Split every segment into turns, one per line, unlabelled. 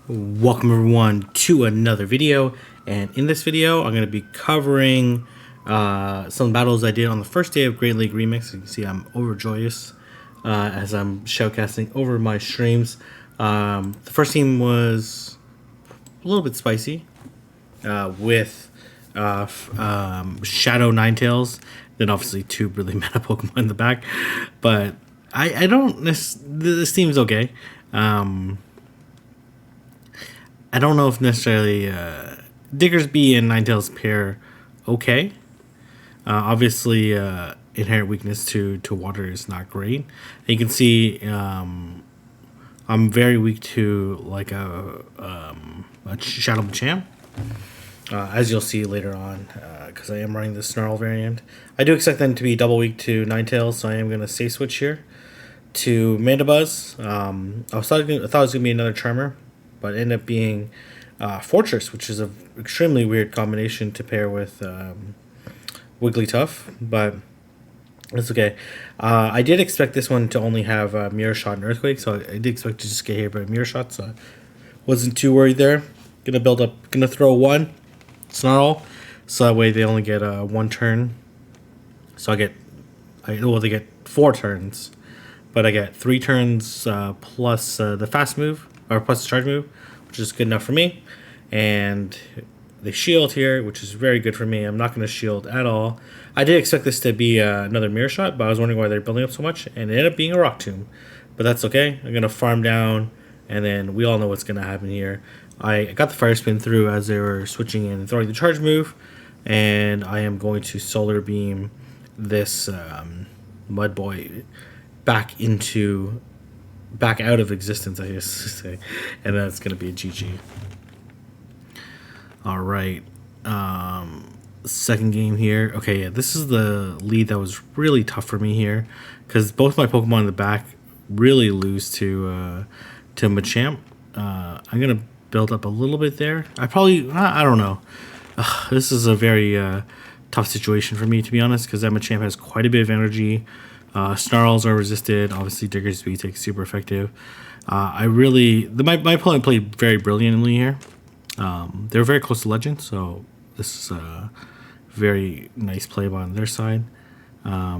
Welcome everyone to another video, and in this video I'm going to be covering some battles I did on the first day of Great League Remix. You can see I'm overjoyous as I'm shoutcasting over my streams. The first team was a little bit spicy with Shadow Ninetales, then obviously two really meta Pokemon in the back, but I don't this team's okay. I don't know if necessarily Diggersby and Ninetales pair okay. Obviously, inherent weakness to water is not great. You can see I'm very weak to like a Shadow Machamp, as you'll see later on, because I am running the Snarl variant. I do expect them to be double weak to Ninetales, so I am going to safe switch here to Mandibuzz. I thought it was going to be another Charmer, but ended up being Fortress, which is an extremely weird combination to pair with Wigglytuff, but it's okay. I did expect this one to only have Mirror Shot and Earthquake, so I did expect to just get hit by Mirror Shot, so I wasn't too worried there. Gonna throw one Snarl, so that way they only get one turn. So they get 4 turns, but I get 3 turns plus the fast move, or plus the charge move, which is good enough for me. And they shield here, which is very good for me. I'm not going to shield at all. I did expect this to be another Mirror Shot, but I was wondering why they're building up so much, and it ended up being a Rock Tomb. But that's okay. I'm going to farm down, and then we all know what's going to happen here. I got the Fire Spin through as they were switching in and throwing the charge move, and I am going to Solar Beam this Mud Boy back out of existence, I guess to say, and that's going to be a GG. All right, second game here. Okay, yeah, this is the lead that was really tough for me here because both my Pokemon in the back really lose to Machamp. I'm gonna build up a little bit there. I don't know. This is a very tough situation for me, to be honest, because that Machamp has quite a bit of energy. Snarls are resisted. Obviously, Diggersby takes super effective. My opponent played very brilliantly here. They were very close to Legend, so this is a very nice play on their side. I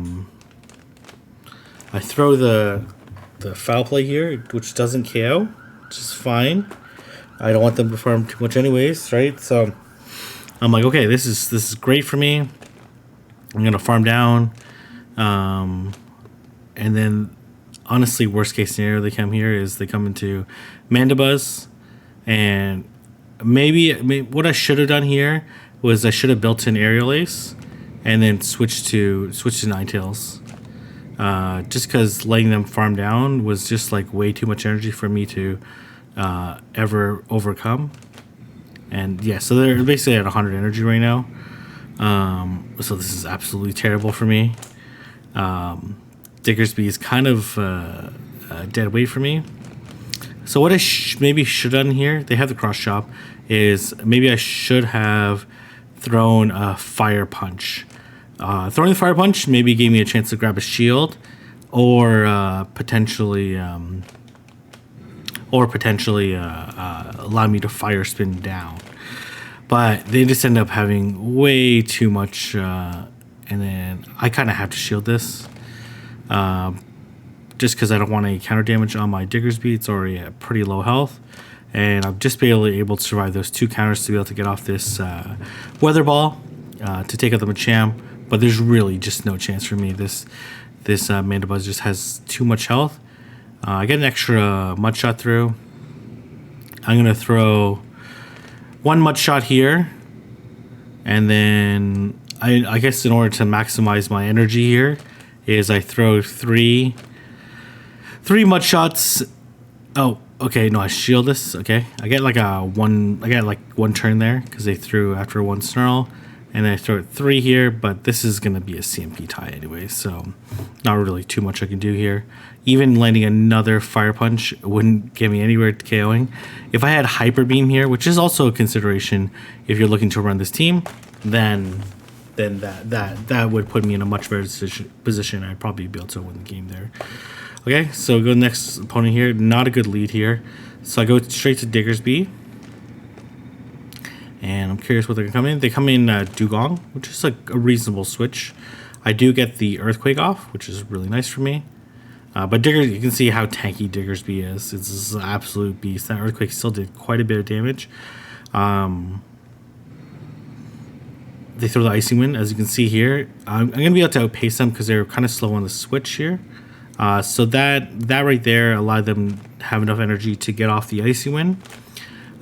throw the foul play here, which doesn't KO, which is fine. I don't want them to farm too much anyways, right? So I'm like, okay, this is great for me. I'm gonna farm down. And then, honestly, worst case scenario they come here is they come into Mandibuzz, and maybe what I should have done here was I should have built an Aerial Ace, and then switch to Ninetales. Just because letting them farm down was just like way too much energy for me to ever overcome. And yeah, so they're basically at 100 energy right now. So this is absolutely terrible for me. Diggersby is kind of dead weight for me. So what I maybe should have done here, they have the cross chop, is maybe I should have thrown a Fire Punch. Throwing the Fire Punch maybe gave me a chance to grab a shield, or potentially allow me to Fire Spin down. But they just end up having way too much, and then I kind of have to shield this. Just because I don't want any counter damage on my Diggersby. It's already at pretty low health, and I'm just barely able to survive those 2 counters to be able to get off this Weather Ball to take out the Machamp. But there's really just no chance for me. This Mandibuzz just has too much health. I get an extra Mud Shot through. I'm gonna throw 1 Mud Shot here, and then I guess in order to maximize my energy here is I throw 3 Mud Shots. Oh, okay, no, I shield this. Okay, I get like one turn there because they threw after 1 Snarl, and I throw 3 here, but this is gonna be a CMP tie anyway, so not really too much I can do here. Even landing another Fire Punch wouldn't get me anywhere to KOing. If I had Hyper Beam here, which is also a consideration if you're looking to run this team, then that would put me in a much better position. I'd probably be able to win the game there. Okay, so go next opponent here. Not a good lead here. So I go straight to Diggersby. And I'm curious what they're going to come in. They come in Dugong, which is like a reasonable switch. I do get the Earthquake off, which is really nice for me. But Diggers, you can see how tanky Diggersby is. It's an absolute beast. That Earthquake still did quite a bit of damage. They throw the Icy Wind, as you can see here. I'm going to be able to outpace them because they're kind of slow on the switch here. So that right there allowed them to have enough energy to get off the Icy Wind.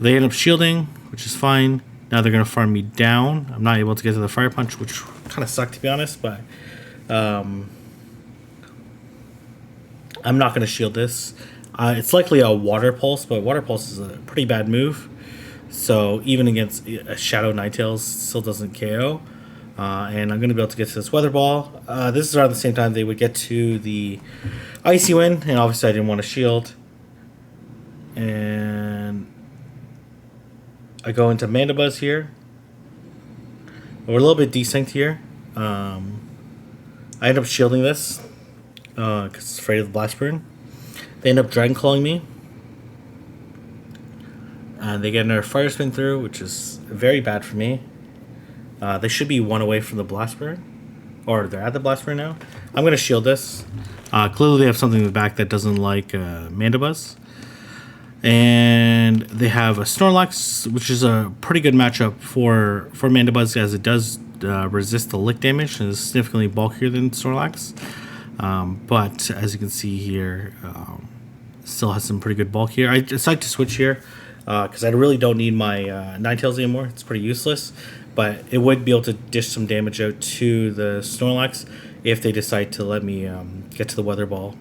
They end up shielding, which is fine. Now they're going to farm me down. I'm not able to get to the Fire Punch, which kind of sucked, to be honest, but I'm not going to shield this. It's likely a Water Pulse, but Water Pulse is a pretty bad move. So even against a Shadow Ninetales, still doesn't KO. And I'm going to be able to get to this Weather Ball. This is around the same time they would get to the Icy Wind, and obviously I didn't want to shield. And I go into Mandibuzz here. We're a little bit desynced here. I end up shielding this because it's afraid of the Blast Burn. They end up Dragon Clawing me. And they get another Fire Spin through, which is very bad for me. They should be one away from the Blast Burn. Or they're at the Blast Burn now. I'm going to shield this. Clearly they have something in the back that doesn't like Mandibuzz. And they have a Snorlax, which is a pretty good matchup for Mandibuzz, as it does resist the lick damage and is significantly bulkier than Snorlax. But as you can see here, still has some pretty good bulk here. I decided to switch here because I really don't need my Ninetales anymore. It's pretty useless, but it would be able to dish some damage out to the Snorlax if they decide to let me get to the Weather Ball.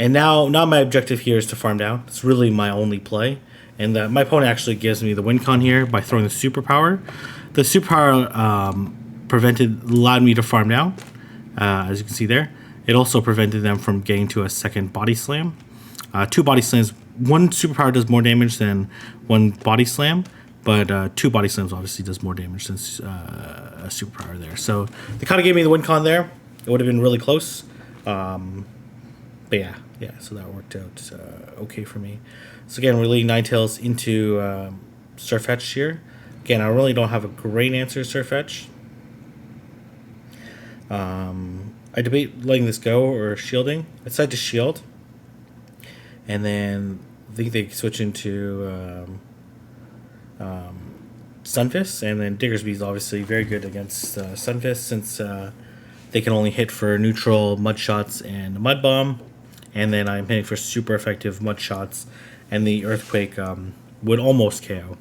And now my objective here is to farm down. It's really my only play. And my opponent actually gives me the win con here by throwing the Superpower. The Superpower allowed me to farm down, as you can see there. It also prevented them from getting to a second Body Slam. 2 Body Slams. One Superpower does more damage than 1 Body Slam, but 2 Body Slams obviously does more damage than a Superpower there. So they kind of gave me the win con there. It would have been really close. But yeah, so that worked out okay for me. So again, we're leading Ninetales into Sirfetch'd here. Again, I really don't have a great answer to Sirfetch'd. I debate letting this go or shielding. I decided to shield. And then I think they switch into Stunfisk. And then Diggersby is obviously very good against Stunfisk since they can only hit for neutral Mud Shots and Mud Bomb. And then I'm hitting for super effective Mud Shots, and the Earthquake would almost KO.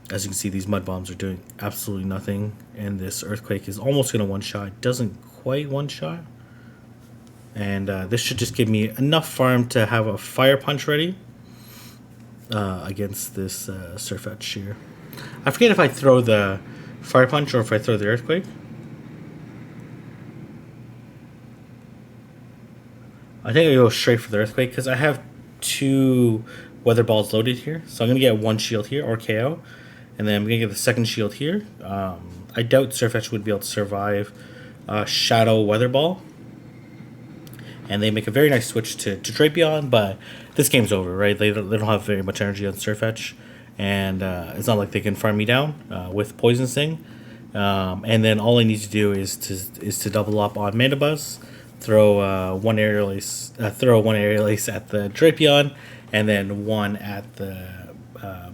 As you can see, these Mud Bombs are doing absolutely nothing, and this Earthquake is almost going to one-shot. It doesn't quite one-shot. And this should just give me enough farm to have a Fire Punch ready against this Sirfetch'd here. I forget if I throw the Fire Punch or if I throw the Earthquake. I think I go straight for the Earthquake because I have 2 Weather Balls loaded here. So I'm going to get 1 shield here or KO. And then I'm going to get the second shield here. I doubt Sirfetch'd would be able to survive Shadow Weather Ball. And they make a very nice switch to Drapion, but this game's over, right? They don't have very much energy on Sirfetch'd. And it's not like they can farm me down with Poison Sting. And then all I need to do is to double up on Mandibuzz. Throw one aerial ace at the Drapion, and then 1 at the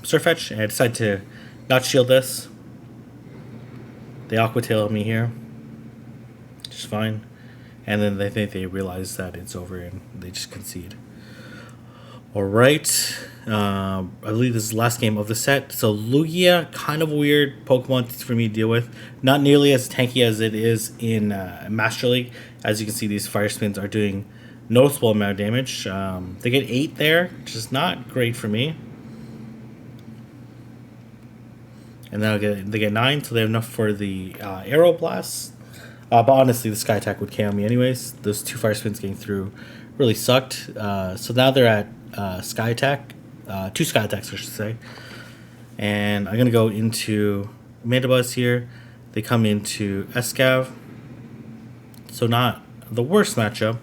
Sirfetch'd. And I decide to not shield this. They Aqua Tail me here, which is fine. And then they think they realize that it's over and they just concede. Alright, I believe this is the last game of the set. So Lugia, kind of a weird Pokemon for me to deal with. Not nearly as tanky as it is in Master League. As you can see, these Fire Spins are doing noticeable amount of damage. They get 8 there, which is not great for me. And then they get 9, so they have enough for the Aero Blast. But honestly, the Sky Attack would KO me anyways. Those 2 Fire Spins getting through really sucked. So now they're at Sky Attack. 2 Sky Attacks, I should say. And I'm going to go into Mandibuzz here. They come into Escav. So not the worst matchup.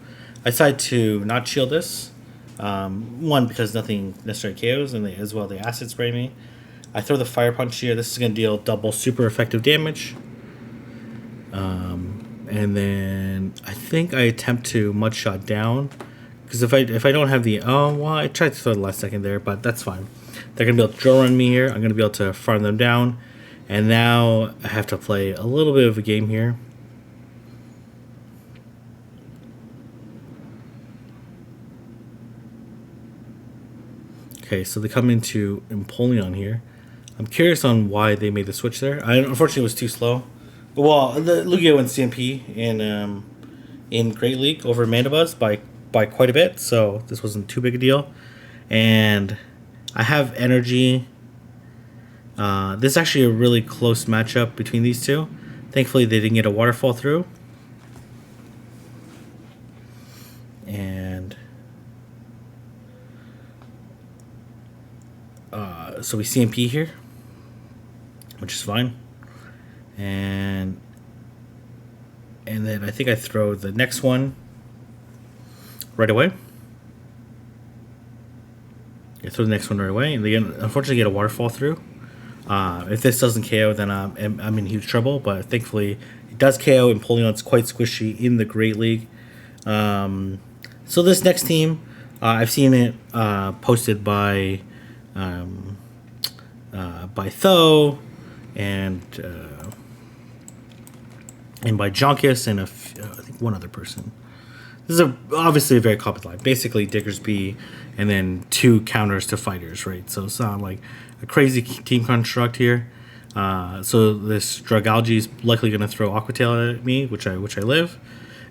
I decide to not shield this. One, because nothing necessarily KOs, and as well they acid spray me. I throw the Fire Punch here. This is going to deal double super effective damage. And then I think I attempt to Mud Shot down. Because if I don't have the... Oh, well, I tried to throw the last second there, but that's fine. They're going to be able to drill run me here. I'm going to be able to farm them down. And now I have to play a little bit of a game here. Okay, so they come into Empoleon here. I'm curious on why they made the switch there. Unfortunately, it was too slow. Well, the Lugia went CMP in Great League over Mandibuzz by quite a bit, so this wasn't too big a deal. And I have energy. This is actually a really close matchup between these two. Thankfully, they didn't get a waterfall through. And so we CMP here, which is fine. And then I think I throw the next one right away. I throw the next one right away, and they unfortunately get a waterfall through. If this doesn't KO, then I'm in huge trouble. But thankfully, it does KO. Empoleon's quite squishy in the Great League. So this next team, I've seen it posted by Tho and by Jonkus and I think one other person. This is obviously a very common line. Basically, Diggersby and then 2 counters to fighters, right? So it's not like a crazy team construct here. So this Drug Algae is likely going to throw Aqua Tail at me, which I live.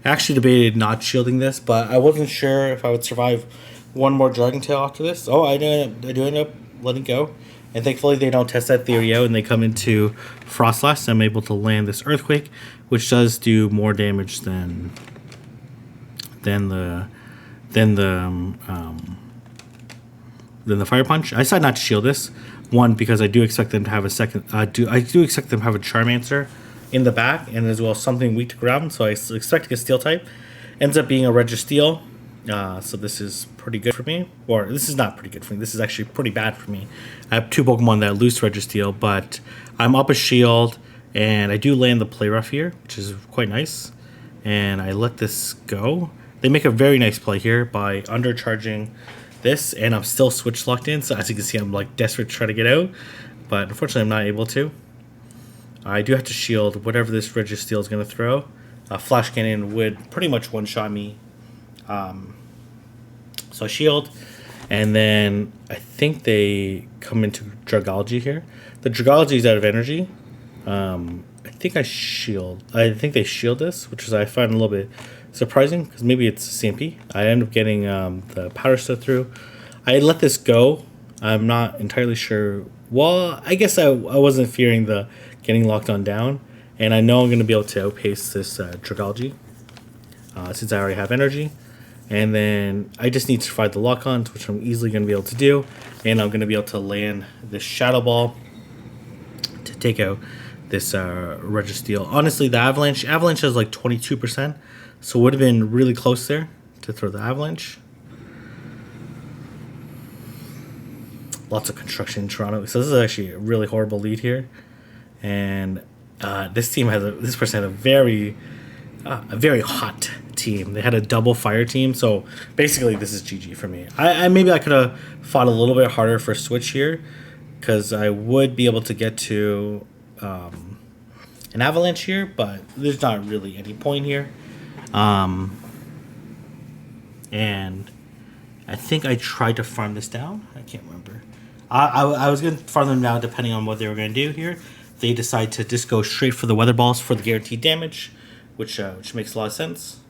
I actually debated not shielding this, but I wasn't sure if I would survive one more Dragon Tail after this. Oh, I do end up letting go. And thankfully they don't test that theory out and they come into Froslass. I'm able to land this Earthquake, which does do more damage than the Fire Punch. I decided not to shield this. One, because I do expect them to have a second. I do expect them to have a Charmancer in the back, and as well something weak to ground. So I expect to get Steel type. Ends up being a Registeel. So this is pretty good for me. Or this is not pretty good for me. This is actually pretty bad for me. I have 2 Pokemon that lose Registeel, but I'm up a shield, and I do land the Play Rough here, which is quite nice. And I let this go. They make a very nice play here by undercharging this, and I'm still switch locked in. So as you can see, I'm like desperate to try to get out, but unfortunately I'm not able to. I do have to shield whatever this Registeel is going to throw. Flash Cannon would pretty much one-shot me. So I shield, and then I think they come into Dragology here. The Dragology is out of energy. I think they shield this, which is I find a little bit surprising because maybe it's CMP. I end up getting the Powder Stone through. I let this go. I'm not entirely sure. Well, I guess I wasn't fearing the getting locked on down, and I know I'm going to be able to outpace this Dragology since I already have energy. And then I just need to survive the lock-ons, which I'm easily going to be able to do. And I'm going to be able to land this Shadow Ball to take out this Registeel. Honestly, the Avalanche has like 22%. So it would have been really close there to throw the Avalanche. Lots of construction in Toronto. So this is actually a really horrible lead here. And this team this person had a very hot team. They had a double fire team, so basically this is GG for me. Maybe I could have fought a little bit harder for switch here, because I would be able to get to an Avalanche here, but there's not really any point here. And I think I tried to farm this down. I can't remember. I was going to farm them down depending on what they were going to do here. They decide to just go straight for the Weather Balls for the guaranteed damage, which makes a lot of sense.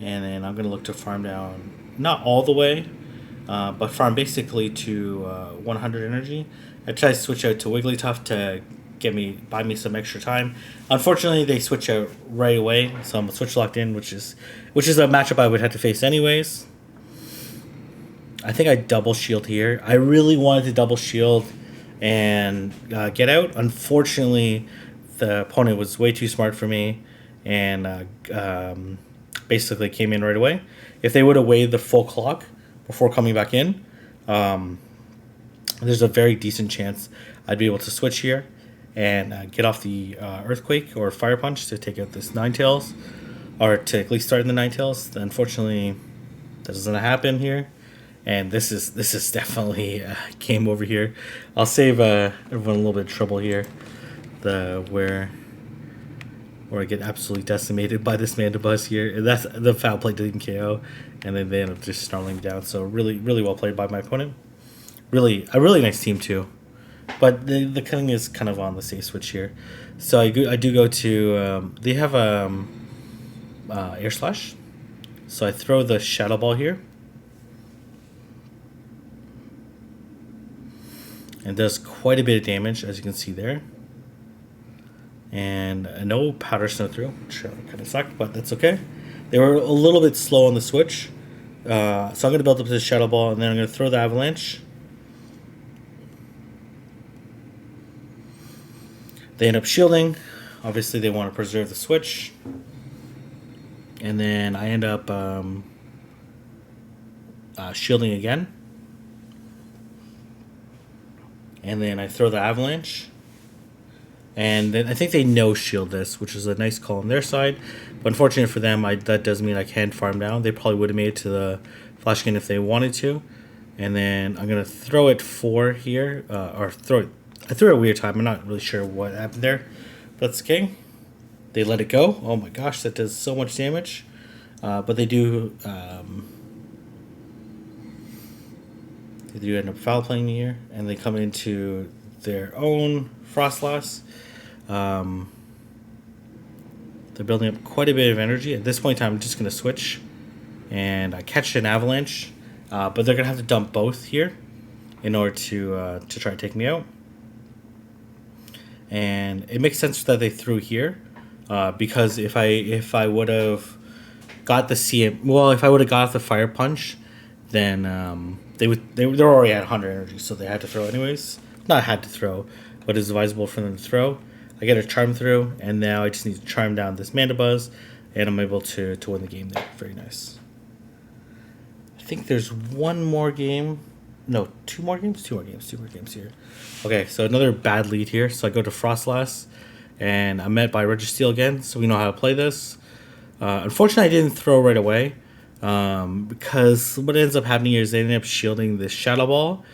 And then I'm going to look to farm down, not all the way, but farm basically to 100 energy. I try to switch out to Wigglytuff to buy me some extra time. Unfortunately, they switch out right away, so I'm switch locked in, which is a matchup I would have to face anyways. I think I double shield here. I really wanted to double shield and get out. Unfortunately, the opponent was way too smart for me, and basically came in right away. If they would have waited the full clock before coming back in, there's a very decent chance I'd be able to switch here and get off the Earthquake or Fire Punch to take out this Ninetales, or to at least start in the Ninetales. Unfortunately, that doesn't happen here, and this is definitely a game over here. I'll save everyone a little bit of trouble here, where I get absolutely decimated by this Mandibuzz here. That's the foul play didn't KO, and then they end up just snarling down. So really well played by my opponent. Really a really nice team too. But the killing is kind of on the safe switch here. So I do go to they have Air Slash. So I throw the Shadow Ball here. And does quite a bit of damage, as you can see there. And no Powder Snow through, which kind of sucked, but that's okay. They were a little bit slow on the switch. So I'm going to build up this Shadow Ball, and then I'm going to throw the Avalanche. They end up shielding. Obviously, they want to preserve the switch. And then I end up shielding again. And then I throw the Avalanche. And then I think they no-shield this, which is a nice call on their side. But unfortunately for them, that does mean I can't farm down. They probably would have made it to the Flash Gain if they wanted to. And then I'm going to throw it 4 here. Or throw it. I threw it a weird time. I'm not really sure what happened there. But that's okay. They let it go. Oh my gosh, that does so much damage. But they do... they do end up foul playing me here. And they come into their own Froslass. They're building up quite a bit of energy. At this point in time, I'm just going to switch. And I catch an Avalanche. But they're going to have to dump both here in order to try to take me out. And it makes sense that they threw here. Because if I would have got the CM... Well, if I would have got the Fire Punch, then they were already at 100 energy. So they had to throw anyways. Not had to throw, but it's advisable for them to throw. I get a Charm through, and now I just need to Charm down this Mandibuzz, and I'm able to win the game there. Very nice. I think there's one more game. No, 2 more games? 2 more games. 2 more games here. Okay, so another bad lead here. So I go to Froslass, and I'm met by Registeel again, so we know how to play this. Unfortunately, I didn't throw right away, because what ends up happening here is they end up shielding this Shadow Ball,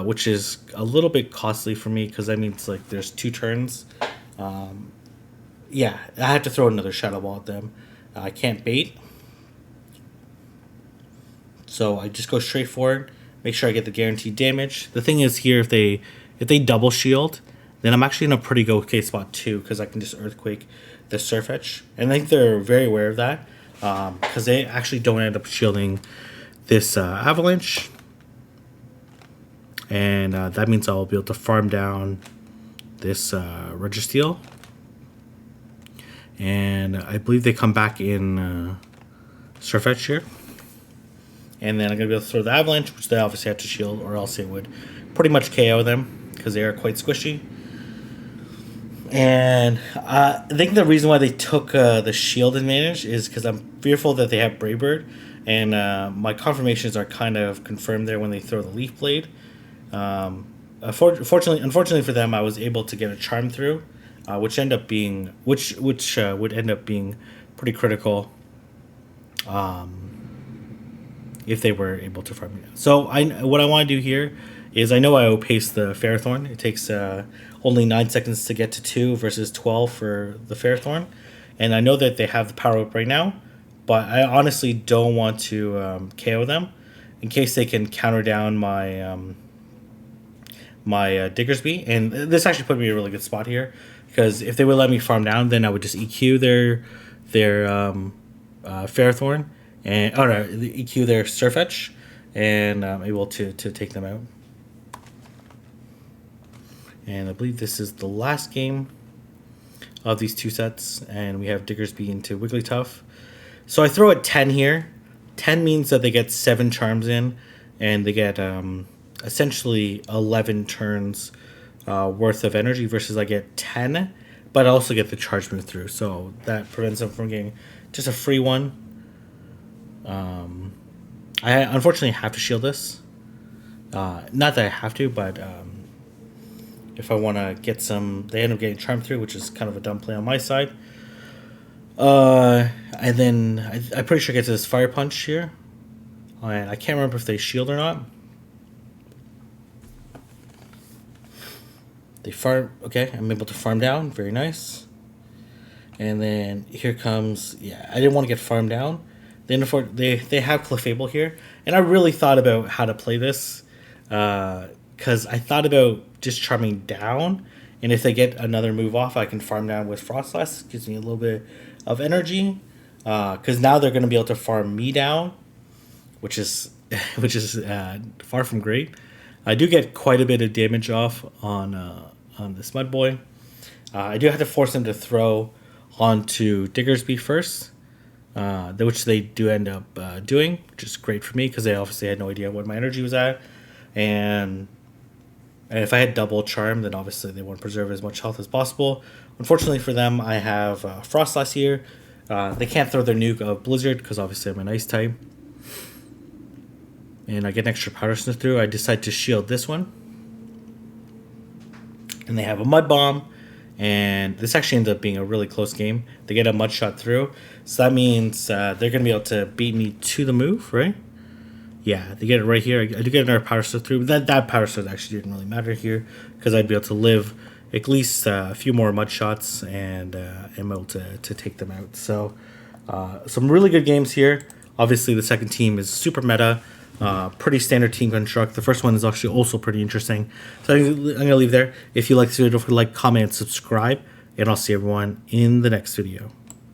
which is a little bit costly for me because that means like there's 2 turns. Yeah, I have to throw another Shadow Ball at them. I can't bait. So I just go straight forward, make sure I get the guaranteed damage. The thing is here, if they double shield, then I'm actually in a pretty okay spot too, because I can just Earthquake the Sirfetch'd. And I think they're very aware of that, because they actually don't end up shielding this Avalanche. And that means I'll be able to farm down this Registeel. And I believe they come back in Sirfetch'd here. And then I'm going to be able to throw the Avalanche, which they obviously have to shield, or else it would pretty much KO them, because they are quite squishy. And I think the reason why they took the shield advantage is because I'm fearful that they have Brave Bird. And my confirmations are kind of confirmed there when they throw the Leaf Blade. Unfortunately for them, I was able to get a Charm through, which would end up being pretty critical if they were able to farm me down. So what I want to do here is I know I outpace the Ferrothorn. It takes only 9 seconds to get to 2 versus 12 for the Ferrothorn, and I know that they have the power up right now, but I honestly don't want to KO them in case they can counter down my my Diggersby. And this actually put me in a really good spot here, because if they would let me farm down, then I would just EQ their Ferrothorn, and EQ their Sirfetch'd, and I'm able to take them out. And I believe this is the last game of these 2 sets, and we have Diggersby into Wigglytuff. So I throw at 10 here. 10 means that they get 7 charms in, and they get essentially 11 turns worth of energy, versus I get 10, but I also get the charge move through. So that prevents them from getting just a free one. I unfortunately have to shield this. Not that I have to, but if I want to get some, they end up getting Charm through, which is kind of a dumb play on my side. And then I'm pretty sure I get to this Fire Punch here. And I can't remember if they shield or not. They farm. Okay, I'm able to farm down. Very nice. And then here comes. Yeah, I didn't want to get farmed down. They have Clefable here, and I really thought about how to play this, because I thought about just charming down, and if they get another move off, I can farm down with Froslass. Gives me a little bit of energy, because now they're going to be able to farm me down, which is far from great. I do get quite a bit of damage off on this Mud Boy. I do have to force him to throw onto Diggersby first, which they do end up doing, which is great for me because they obviously had no idea what my energy was at. And if I had double Charm, then obviously they want to preserve as much health as possible. Unfortunately for them, I have Froslass here. They can't throw their nuke of Blizzard because obviously I'm an Ice type. And I get an extra Powder Sniff through. I decide to shield this one. And they have a Mud Bomb. And this actually ended up being a really close game. They get a Mud Shot through. So that means they're going to be able to beat me to the move, right? Yeah, they get it right here. I do get another Powder Sniff through. But that Powder Sniff actually didn't really matter here, because I'd be able to live at least a few more Mud Shots and am able to take them out. So some really good games here. Obviously, the second team is super meta. Pretty standard team construct. The first one is actually also pretty interesting. So I'm going to leave there. If you like this video, don't forget to like, comment, and subscribe. And I'll see everyone in the next video.